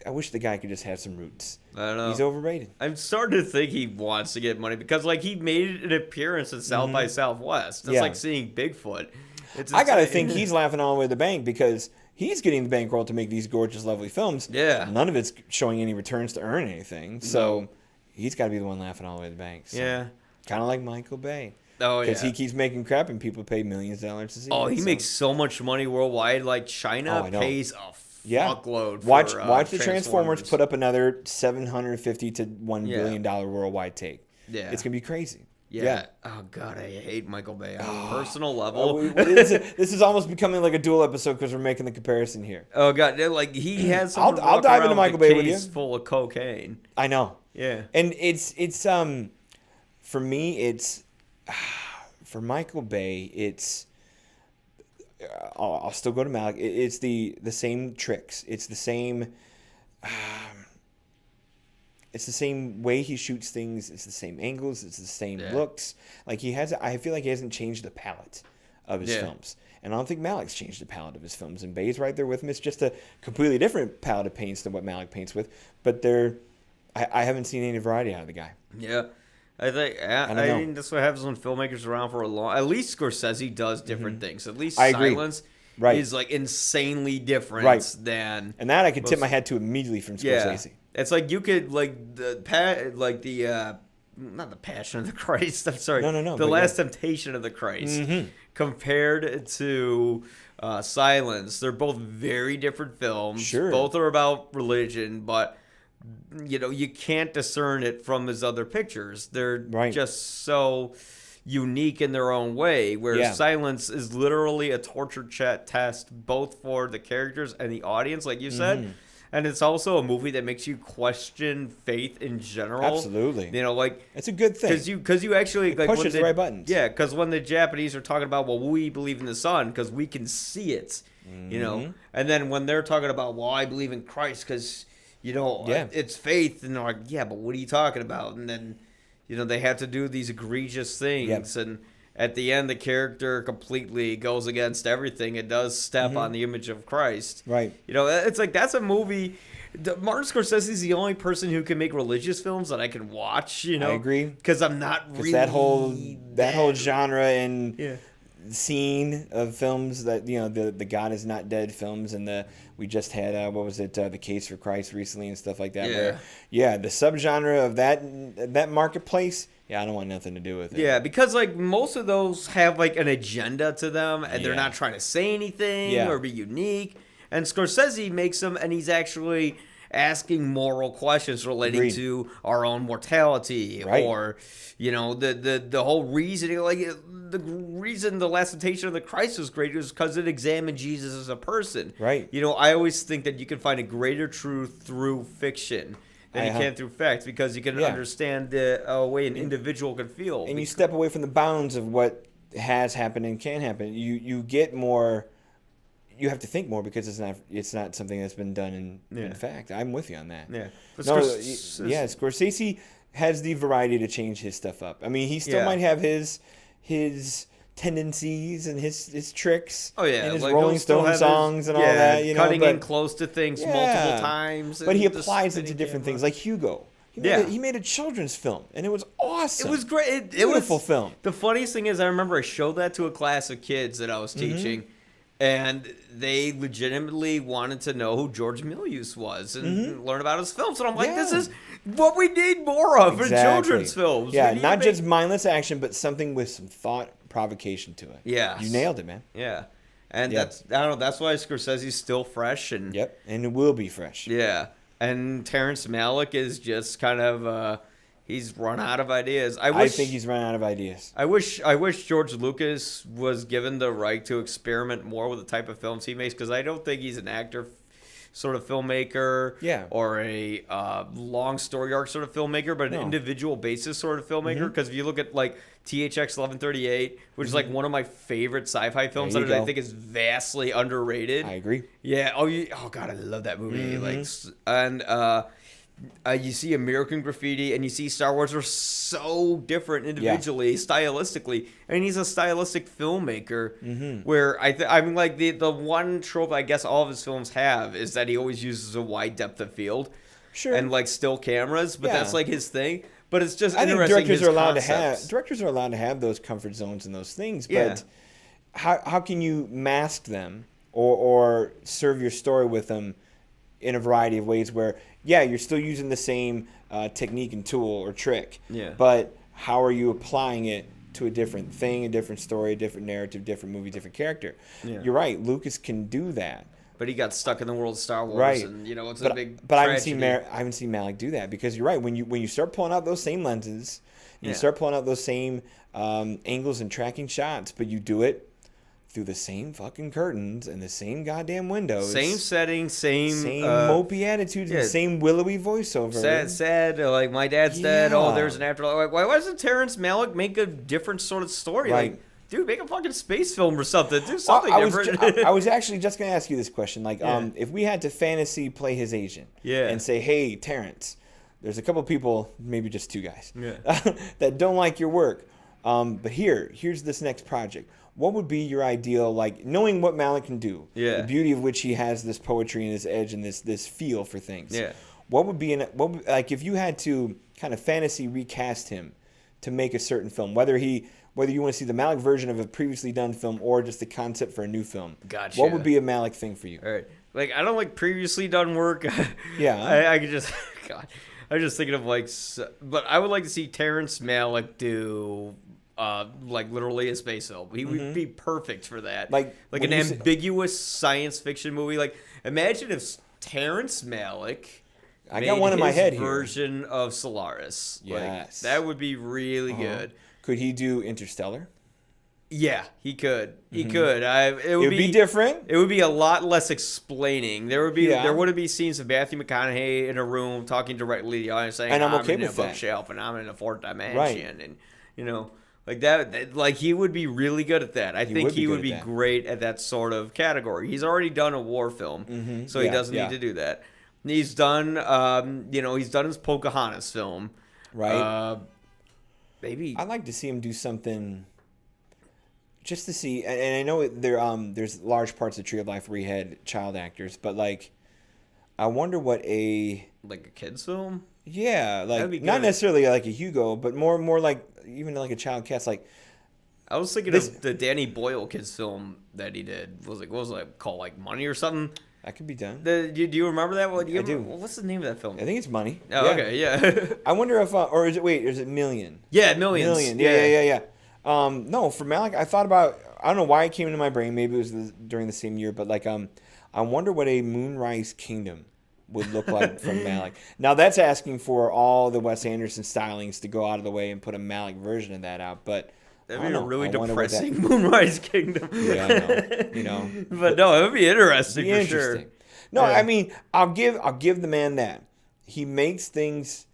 wish the guy could just have some roots. I don't know. He's overrated. I'm starting to think he wants to get money because, like, he made an appearance at South by Southwest. It's like seeing Bigfoot. I got to think he's laughing all the way to the bank because he's getting the bankroll to make these gorgeous, lovely films. Yeah. None of it's showing any returns to earn anything. So, he's got to be the one laughing all the way to the bank. So, yeah. Kind of like Michael Bay. Oh, yeah. Because he keeps making crap and people pay millions of dollars to see it. Oh, he makes so much money worldwide. Like, China pays a fuckload for Watch the Transformers put up another $750 to $1 billion worldwide take. Yeah. It's going to be crazy. Yeah. Oh, God, I hate Michael Bay on a personal level. This is almost becoming like a dual episode because we're making the comparison here. Oh, God. Like, he has I'll dive into Michael Bay with you. Full of cocaine. I know. Yeah. And it's for me, it's for Michael Bay, it's I'll still go to Malick. It's the same tricks. It's the same way he shoots things. It's the same angles. It's the same looks. Like I feel like he hasn't changed the palette of his films. And I don't think Malick's changed the palette of his films. And Bay's right there with him. It's just a completely different palette of paints than what Malick paints with. But I haven't seen any variety out of the guy. Yeah. I think that's what happens when filmmakers are around for a long. At least Scorsese does different things. At least Silence is like insanely different than. And that I could tip my head to immediately from Scorsese. Yeah. It's like you could not the Passion of the Christ. I'm sorry. No. The Last Temptation of the Christ compared to Silence. They're both very different films. Sure. Both are about religion, but. You can't discern it from his other pictures. They're just so unique in their own way, where Silence is literally a torture test both for the characters and the audience, like you said. And it's also a movie that makes you question faith in general. Absolutely. It's a good thing. Because you actually... pushes the right buttons. Yeah, because when the Japanese are talking about, well, we believe in the sun because we can see it, And then when they're talking about, well, I believe in Christ because... it's faith, and they're like, yeah, but what are you talking about? And then, they have to do these egregious things, and at the end, the character completely goes against everything. It does step on the image of Christ. Right. It's like, that's a movie. Martin Scorsese is the only person who can make religious films that I can watch, I agree. Because I'm not really... that whole genre and... scene of films that the God is not dead films, and we just had the Case for Christ recently and stuff like that. Where the subgenre of that marketplace, I don't want nothing to do with it. Yeah, because like most of those have like an agenda to them, and they're not trying to say anything or be unique. And Scorsese makes them, and he's actually asking moral questions relating to our own mortality, or the whole reason, like the reason The Last Temptation of the Christ was great was because it examined Jesus as a person. Right. I always think that you can find a greater truth through fiction than you can through facts, because you can understand the way an individual can feel. And you step away from the bounds of what has happened and can happen. You get more. You have to think more because it's not something that's been done in fact. I'm with you on that. Yeah. But Scorsese has the variety to change his stuff up. I mean, he still might have his tendencies and his tricks. Oh yeah, and his Rolling Stone songs and all that. Cutting in close to things multiple times. But he applies it to different things, like Hugo. He made a children's film, and it was awesome. It was great. Beautiful film. The funniest thing is, I remember I showed that to a class of kids that I was teaching, and they legitimately wanted to know who George Milius was and learn about his films. And I'm like, this is what we need more of in children's films. Yeah, not just mindless action, but something with some thought, provocation to it. Yeah, you nailed it, man. Yeah, and that's I don't know. That's why Scorsese's still fresh and and it will be fresh. Yeah, and Terrence Malick is just kind of he's run out of ideas. I think he's run out of ideas. I wish George Lucas was given the right to experiment more with the type of films he makes, because I don't think he's an actor sort of filmmaker or a long story arc sort of filmmaker, but an individual basis sort of filmmaker. Because if you look at like THX 1138, which is like one of my favorite sci-fi films that I think is vastly underrated. I agree. Yeah. Oh God, I love that movie. You see American Graffiti and you see Star Wars are so different individually, stylistically. I mean, he's a stylistic filmmaker where I mean, like the one trope I guess all of his films have is that he always uses a wide depth of field, and like still cameras, but that's like his thing. But it's just interesting. I think directors are allowed to have those comfort zones and those things, but how can you mask them or serve your story with them in a variety of ways where you're still using the same technique and tool or trick, but how are you applying it to a different thing, a different story, a different narrative, different movie, different character? You're right, Lucas can do that, but he got stuck in the world of Star Wars, and it's a big. But I haven't seen Malick do that, because you're right, when you start pulling out those same lenses, you start pulling out those same angles and tracking shots, but you do it through the same fucking curtains and the same goddamn windows. Same setting, same mopey attitudes and same willowy voiceover. Sad, like my dad's dead. Oh, there's an afterlife. Like, why doesn't Terrence Malick make a different sort of story? Right. Like, dude, make a fucking space film or something. Do something different. I was actually just going to ask you this question. Like, if we had to fantasy play his agent and say, hey, Terrence, there's a couple people, maybe just two guys, that don't like your work. But here's this next project. What would be your ideal, like, knowing what Malick can do, the beauty of which he has this poetry and this edge and this feel for things. What would be like if you had to kind of fantasy recast him to make a certain film, whether you want to see the Malick version of a previously done film or just the concept for a new film? Gotcha. What would be a Malick thing for you? All right. Like, I don't like previously done work. I could just God. I was just thinking of but I would like to see Terrence Malick do like literally a space film. He would be perfect for that. Like an ambiguous science fiction movie. Like, imagine if Terrence Malick I got one in my head here. Version of Solaris. Yes. That would be really good. Could he do Interstellar? Yeah, he could. He could. It would be different. It would be a lot less explaining. There wouldn't be scenes of Matthew McConaughey in a room talking directly to the audience saying, and I'm okay in with a that. bookshelf and I'm in a fourth dimension, and like that. Like, he would be really good at that. I think he would be great at that sort of category. He's already done a war film, so he doesn't need to do that. He's done, he's done his Pocahontas film, right? Maybe I'd like to see him do something. Just to see, and I know there's large parts of Tree of Life where he had child actors, but like, I wonder what a kid's film. Yeah, like not necessarily like a Hugo, but more like even like a child cast. Like, I was thinking of the Danny Boyle kids film that he did. What was it called? Like Money or something. That could be done. Do you remember that one? I do. What's the name of that film? I think it's Money. Oh, okay, yeah. I wonder if, or is it Million? Yeah, Millions. Million. Yeah. No, for Malick, I thought about. I don't know why it came into my brain. Maybe it was during the same year, but like, I wonder what a Moonrise Kingdom would look like from Malick. Now that's asking for all the Wes Anderson stylings to go out of the way and put a Malick version of that out, but. That'd be a really depressing Moonrise Kingdom. Yeah, I know. But no, it would be interesting for sure. No, I mean, I'll give the man that. He makes things,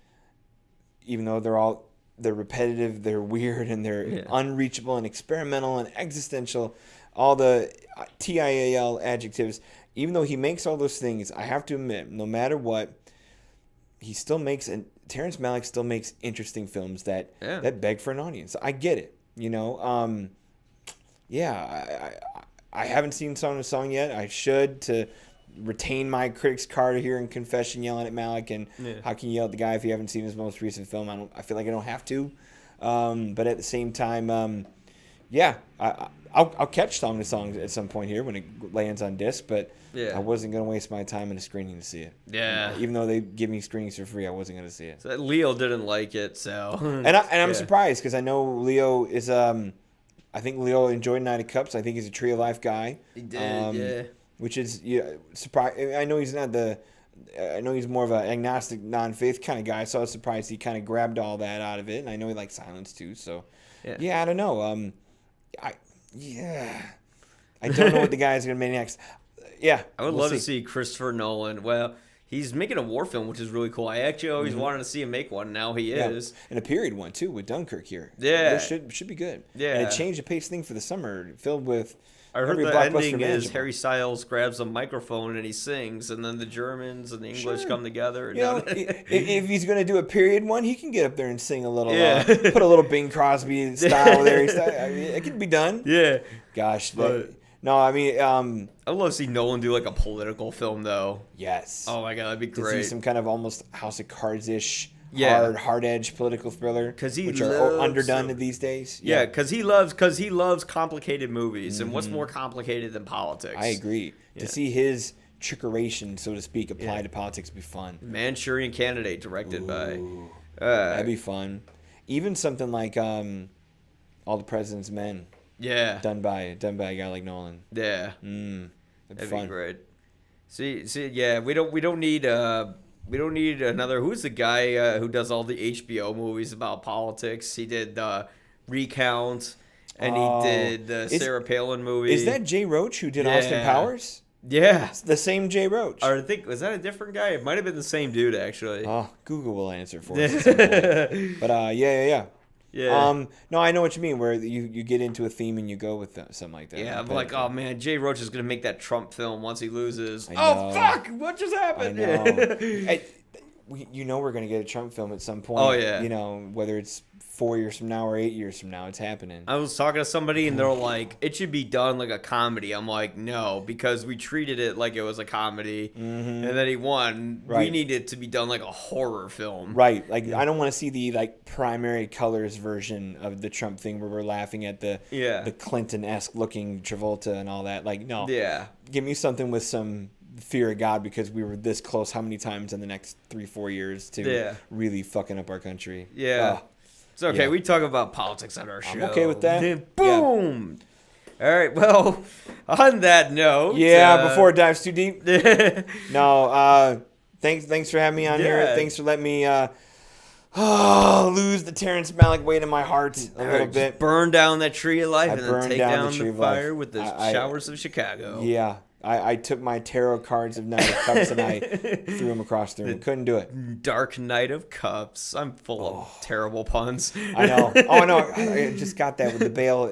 even though they're repetitive, they're weird, and they're unreachable and experimental and existential, all the TIAL adjectives. Even though he makes all those things, I have to admit, no matter what, he still makes, and Terrence Malick still makes interesting films that beg for an audience. I get it. I haven't seen Song of Song yet. I should to retain my critic's card here in confession, yelling at Malick, and Yeah. how can you yell at the guy if you haven't seen his most recent film? I feel like I don't have to, but at the same time, I'll catch Song to Song at some point here when it lands on disc, but I wasn't gonna waste my time in a screening to see it. Yeah. Even though they give me screenings for free, I wasn't gonna see it. So Leo didn't like it, so. I'm surprised because I know Leo is I think Leo enjoyed Night of Cups. I think he's a Tree of Life guy. He did, Which is surprise. I know he's not I know he's more of an agnostic, non-faith kind of guy. So I was surprised he kind of grabbed all that out of it. And I know he likes silence too. So I don't know. I don't know what the guy's gonna make next. Yeah, I would love to see Christopher Nolan. Well, he's making a war film, which is really cool. I actually always wanted to see him make one. Now he is. And a period one too with Dunkirk here. Yeah, it should be good. Yeah, and it changed the pace thing for the summer, filled with. I heard every the blockbuster ending is manageable. Harry Styles grabs a microphone and he sings, and then the Germans and the English come together. You know, if he's going to do a period one, he can get up there and sing a little, Yeah. Put a little Bing Crosby style there. I mean, it can be done. Yeah. Gosh. But- I mean, I'd love to see Nolan do like a political film, though. yes. Oh my god, that'd be To great. see some kind of almost House of Cards-ish, Yeah. hard edge political thriller, 'Cause he which are loves underdone some- these days. Yeah, because he loves complicated movies, and what's more complicated than politics? I agree. Yeah. To see his trickeration, so to speak, applied to politics would be fun. Manchurian Candidate, directed by. That'd be fun. Even something like All the President's Men, Yeah. done by a guy like Nolan. Yeah. That'd be That'd fun. be great. See, yeah, we don't need another. Who's the guy who does all the HBO movies about politics? He did Recount, and he did the Sarah Palin movie. Is that Jay Roach who did Austin Yeah. Powers? Yeah. It's the same Jay Roach. Or I think was that a different guy? It might have been the same dude actually. Oh, Google will answer for us at some point. But yeah. Yeah. No, I know what you mean. Where you get into a theme and you go with something like that. Yeah, I'm But- like, oh man, Jay Roach is gonna make that Trump film once he loses. I Oh know. fuck! What just I happened? know. We're gonna get a Trump film at some point. Oh, yeah. You know, whether it's 4 years from now or 8 years from now, it's happening. I was talking to somebody and they're like, it should be done like a comedy. I'm like, no, because we treated it like it was a comedy, and then he won. We Right. need it to be done like a horror film. Right. Like I don't want to see the primary colors version of the Trump thing where we're laughing at the Clinton-esque looking Travolta and all that. Like no. Yeah. Give me something with some fear of God because we were this close how many times in the next 3-4 years to really fucking up our country. Yeah. It's okay. Yeah. We talk about politics on our show. I'm okay with that. Then boom. All right. Well, on that note. Before it dives too deep. No. Thanks for having me on here. Thanks for letting me lose the Terrence Malick weight in my heart a little bit. Burn down that tree of life and then burned take down down the tree the of life. fire with the showers of Chicago. Yeah. I took my tarot cards of Knight of Cups and I threw them across the room. Couldn't do it. Dark Knight of Cups. I'm full of terrible puns. I know. Oh, no. I just got that with the Bale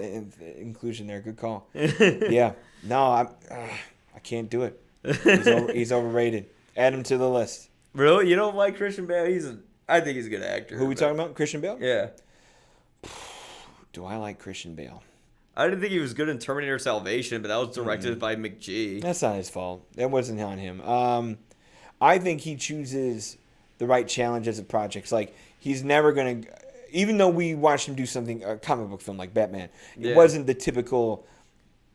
inclusion there. Good call. Yeah. No, I can't do it. He's overrated. Add him to the list. Really? You don't like Christian Bale? I think he's a good actor. Who are we talking about? Christian Bale? Yeah. Do I like Christian Bale? I didn't think he was good in Terminator Salvation, but that was directed by McG. That's not his fault. That wasn't on him. I think he chooses the right challenges of projects. Like, he's never going to... Even though we watched him do something, a comic book film like Batman, it wasn't the typical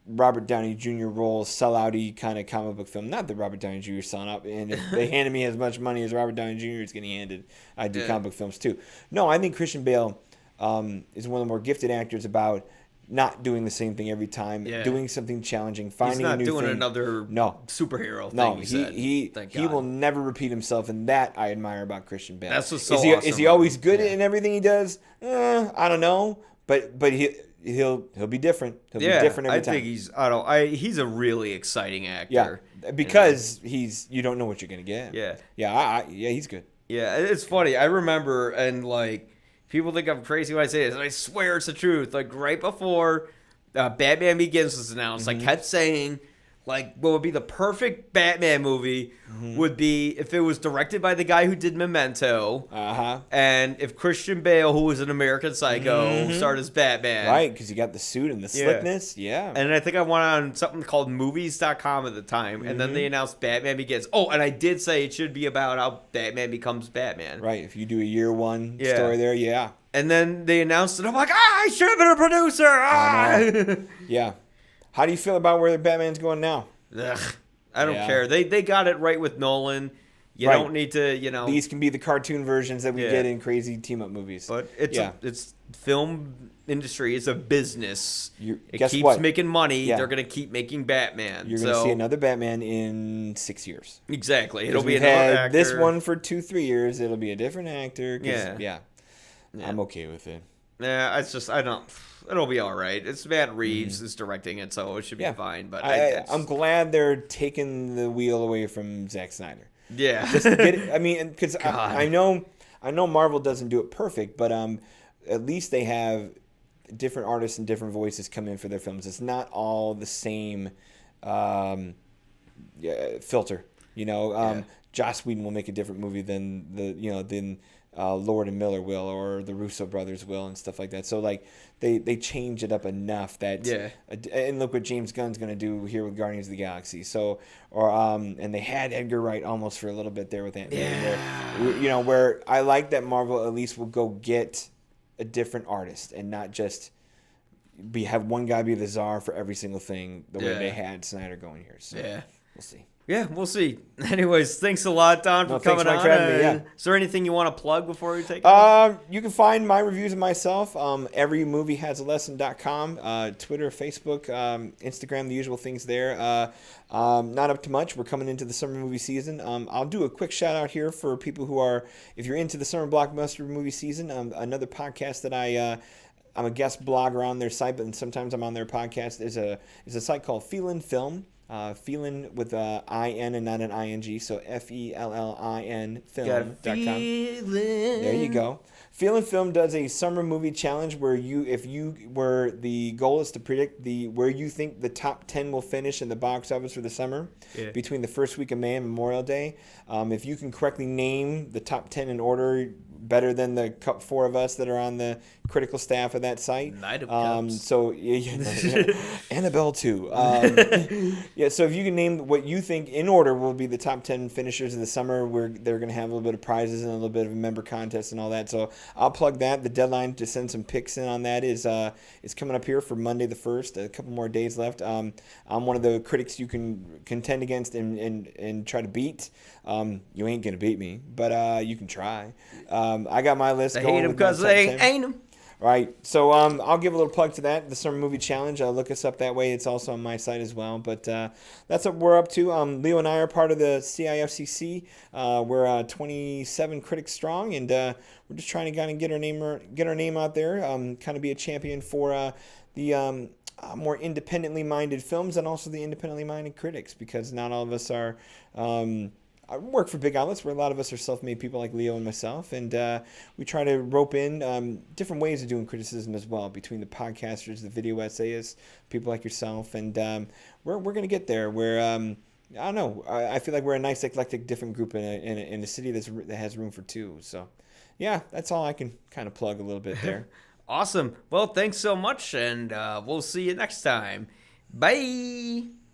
Robert Downey Jr. role, sellout-y kind of comic book film. Not that Robert Downey Jr. is selling up. And if they handed me as much money as Robert Downey Jr. is getting handed, I'd do comic book films too. No, I think Christian Bale is one of the more gifted actors about... not doing the same thing every time, doing something challenging, finding a new thing. He's not doing another superhero thing. No, he will never repeat himself, and that I admire about Christian Bale. That's what's so is he, awesome. Is he always good in everything he does? I don't know, but he'll be different. He'll be different every time. I think he's a really exciting actor. Yeah, because you don't know what you're gonna get. Yeah, he's good. Yeah, it's funny. I remember and like. People think I'm crazy when I say this, and I swear it's the truth. Like, right before Batman Begins was announced, I kept saying, like what would be the perfect Batman movie would be if it was directed by the guy who did Memento, and if Christian Bale, who was an American Psycho, started as Batman. Right, because you got the suit and the slickness. Yeah. And I think I went on something called movies.com at the time, and then they announced Batman Begins. Oh, and I did say it should be about how Batman becomes Batman. Right, if you do a year one story there, yeah. And then they announced it. I'm like, I should have been a producer. Yeah. How do you feel about where the Batman's going now? Ugh, I don't care. They got it right with Nolan. You don't need to, These can be the cartoon versions that we get in crazy team-up movies. But it's film industry. It's a business. It guess keeps what? making money. They're going to keep making Batman. You're going to see another Batman in 6 years. Exactly. It'll be another actor. This one for 2-3 years. It'll be a different actor. Yeah. I'm okay with it. Yeah, it's just, I don't... It'll be all right. It's Matt Reeves is directing it, so it should be fine. But I'm glad they're taking the wheel away from Zack Snyder. Yeah. Just get it, I mean, because I know Marvel doesn't do it perfect, but at least they have different artists and different voices come in for their films. It's not all the same filter. Joss Whedon will make a different movie than Lord and Miller will, or the Russo brothers will, and stuff like that. So like they change it up enough that and look what James Gunn's going to do here with Guardians of the Galaxy. So and they had Edgar Wright almost for a little bit there with Ant-Man. Where I like that Marvel at least will go get a different artist and not just have one guy be the czar for every single thing the way they had Snyder going here. So we'll see. Yeah, we'll see. Anyways, thanks a lot, Don, for coming on. Is there anything you want to plug before we take off? You can find my reviews of myself, everymoviehasalesson.com, Twitter, Facebook, Instagram, the usual things there. Not up to much. We're coming into the summer movie season. I'll do a quick shout out here for people who are, if you're into the summer blockbuster movie season, another podcast that I'm a guest blogger on their site, but sometimes I'm on their podcast, is a site called Feelin' Film. Feelin' with a I-N and not an I-N-G, so F-E-L-L-I-N film.com. There you go. Feelin' Film does a summer movie challenge where the goal is to predict where you think the top 10 will finish in the box office for the summer between the first week of May and Memorial Day. If you can correctly name the top 10 in order, better than the four of us that are on the critical staff of that site. So Annabelle too. So if you can name what you think in order will be the top 10 finishers of the summer, they're going to have a little bit of prizes and a little bit of a member contest and all that. So I'll plug that. The deadline to send some picks in on that is coming up here for Monday the 1st. A couple more days left. I'm one of the critics you can contend against and try to beat. You ain't going to beat me, but you can try. I got my list. I hate them because they ain't them. Right. So I'll give a little plug to that, the Summer Movie Challenge. Look us up that way. It's also on my site as well. But that's what we're up to. Leo and I are part of the CIFCC. We're 27 critics strong, and we're just trying to kind of get our name out there, kind of be a champion for the more independently minded films and also the independently minded critics, because not all of us are... I work for big outlets where a lot of us are self-made people like Leo and myself, and we try to rope in different ways of doing criticism as well, between the podcasters, the video essayists, people like yourself, and we're going to get there. Where I don't know, I feel like we're a nice, eclectic, different group in a city that has room for two. So, yeah, that's all I can kind of plug a little bit there. Awesome. Well, thanks so much, and we'll see you next time. Bye.